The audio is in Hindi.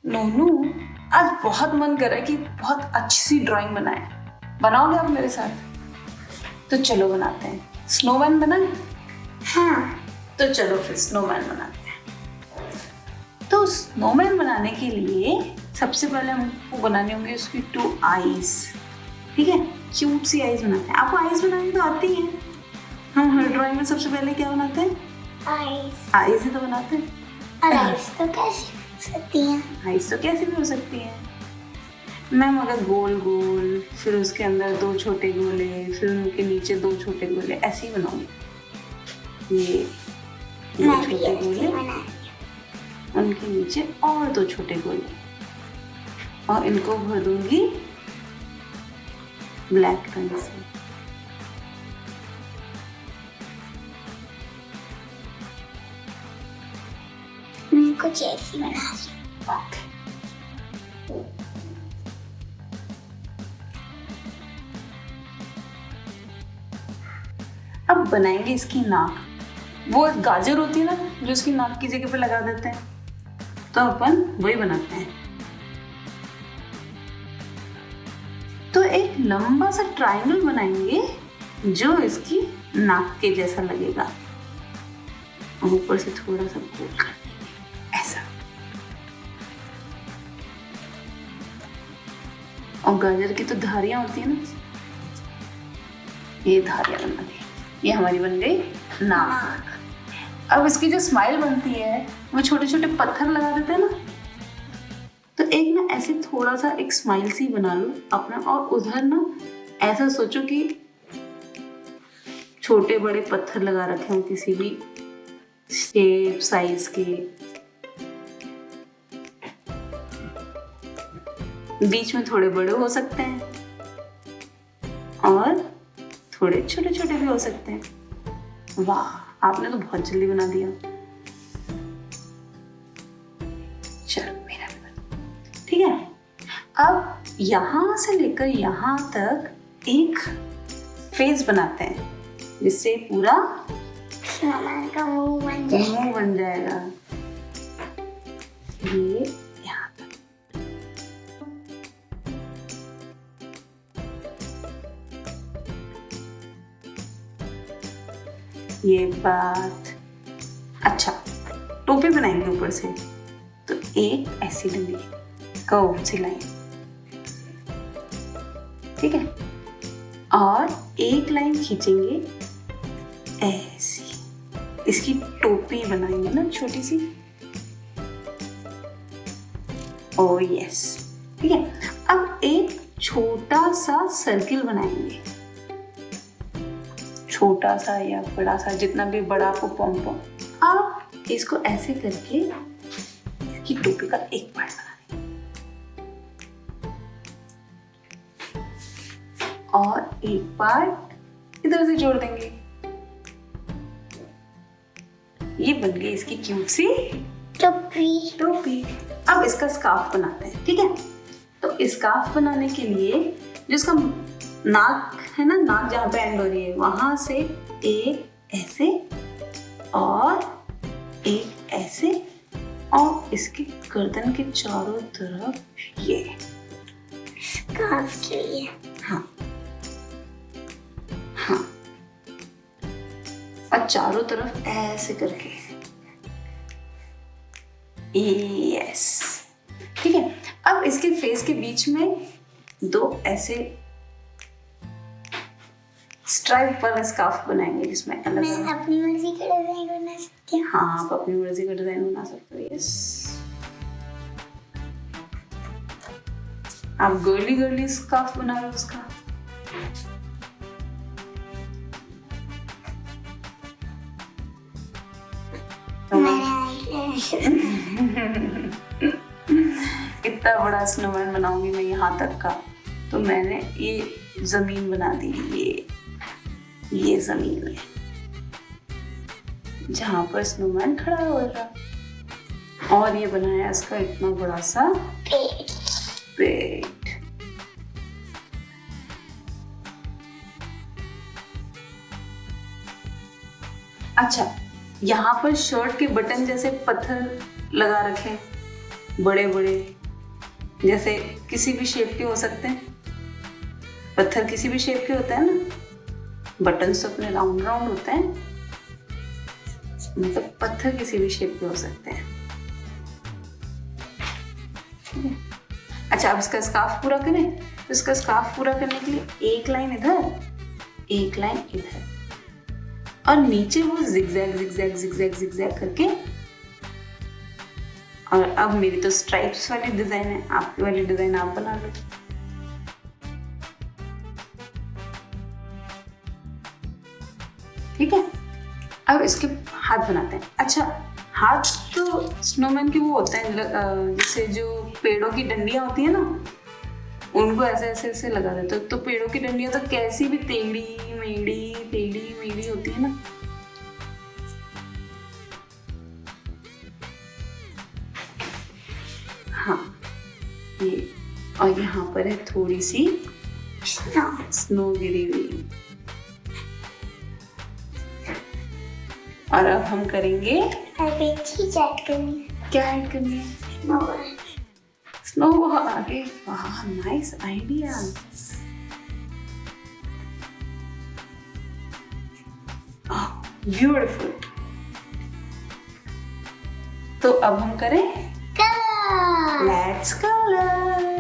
नोनू, आज बहुत मन कर रहा है कि बहुत अच्छी सी ड्राइंग बनाए। बनाओगे आप मेरे साथ? तो चलो बनाते हैं। स्नोमैन बनाए? हाँ। तो चलो फिर स्नोमैन बनाते हैं। तो स्नोमैन बनाने के लिए सबसे पहले हमको बनाने होंगे उसकी 2 आईज। ठीक है, क्यूट सी आईज बनाते हैं। आपको आईज बनानी तो आती है। हम हर ड्राइंग में सबसे पहले क्या बनाते हैं? आईज। आईज ही तो बनाते हैं। और आईज तो कैसे हो सकती हैं? आईज तो कैसे भी हो सकती है मैम, अगर गोल गोल, फिर उसके अंदर 2 छोटे गोले, फिर उनके नीचे 2 छोटे गोले, ऐसे ही बनाऊंगी। ये 2 छोटे गोले, उनके नीचे और 2 छोटे गोले, और इनको भर दूंगी ब्लैक रंग से। मैं कुछ ऐसी बना रही हूँ। ओके, अब बनाएंगे इसकी नाक। वो गाजर होती है ना, जो इसकी नाक की जगह पे लगा देते हैं, तो अपन वही बनाते हैं। तो एक लंबा सा ट्रायंगल बनाएंगे जो इसकी नाक के जैसा लगेगा, और ऊपर से थोड़ा सा गोल कर देंगे ऐसा। और गाजर की तो धारियां होती है ना, ये धारियां बना दी। ये हमारी बन गई नाक। अब इसकी जो स्माइल बनती है वो छोटे छोटे पत्थर लगा देते हैं ना, तो एक ना ऐसे थोड़ा सा एक स्माइल सी बना लो अपना, और उधर ना ऐसा सोचो कि छोटे बड़े पत्थर लगा रखे हो किसी भी शेप साइज के। बीच में थोड़े बड़े हो सकते हैं और थोड़े छोटे छोटे भी हो सकते हैं। वाह, आपने तो बहुत जल्दी बना दिया। चलो मेरा भी बना। ठीक है, अब यहां से लेकर यहां तक एक फेस बनाते हैं जिससे पूरा स्नोमैन का मुंह बन जाएगा। मुंह बन जाएगा। ये यहाँ तक। ये बात। अच्छा, टोपी बनाएंगे ऊपर से, तो एक ऐसी लंबी कर्व सी लाइन, ठीक है, और एक लाइन खींचेंगे ऐसी, इसकी टोपी बनाएंगे ना छोटी सी। ओ यस, ठीक है। अब एक छोटा सा सर्किल बनाएंगे, छोटा सा या बड़ा सा, जितना भी बड़ा आपको पॉम। आप इसको ऐसे करके इसकी टोपी का एक पार्ट बना देंगे और एक पार्ट इधर से जोड़ देंगे। ये बन गई इसकी क्यूट सी टोपी। अब इसका स्कार्फ बनाते हैं, ठीक है। तो स्कार्फ बनाने के लिए जो इसका नाक है ना, नाक जहाँ पे एंड हो रही है वहां से एक ऐसे और एक ऐसे, और इसके गर्दन के चारों तरफ ये स्कार्फ के लिए। हाँ हाँ, और चारों तरफ ऐसे करके। यस, ठीक है। अब इसके फेस के बीच में 2 ऐसे स्ट्राइप वाला स्कार्फ बनाएंगे जिसमें अलग मैं अपनी मर्जी का डिजाइन बना सकती हूँ। हाँ, आप अपनी मर्जी का डिजाइन बना सकते हो। यस, आप गर्ली स्कार्फ बना रहे हो उसका। इतना बड़ा स्नोमैन बनाऊंगी मैं यहाँ तक का, तो मैंने ये जमीन बना दी। ये जमीन है जहां पर स्नोमैन खड़ा हो रहा, और ये बनाया इसका इतना बड़ा सा पेट। अच्छा, यहाँ पर शर्ट के बटन जैसे पत्थर लगा रखे, बड़े बड़े, जैसे किसी भी शेप के हो सकते हैं। पत्थर किसी भी शेप के होते हैं ना, बटन्स तो अपने राउंड राउंड होते हैं, मतलब पत्थर किसी भी शेप के हो सकते हैं। अच्छा, अब इसका स्कार्फ पूरा करें। तो इसका स्कार्फ पूरा करने के लिए एक लाइन इधर, एक लाइन इधर, और नीचे वो जिगजैग जिगजैग जिगजैग जिगजैग करके। और अब मेरी तो स्ट्राइप्स वाली डिजाइन है, आपकी वाली डिजाइन आप बना लो। ठीक है, अब इसके हाथ बनाते हैं। अच्छा, हाथ तो स्नोमैन के वो होते हैं, जैसे जो पेड़ों की डंडियां होती है ना, उनको ऐसे ऐसे ऐसे लगा देते हो। तो पेड़ों की डंडियां तो कैसी भी टेढ़ी मेढ़ी होती है ना। हाँ, ये, और यहाँ पर है थोड़ी सी स्नो गिरी हुई। और अब हम करेंगे, क्या ऐड करनी है? स्नो। अरे वाह, नाइस आइडिया। ब्यूटीफुल। तो अब हम करें लेट्स कलर।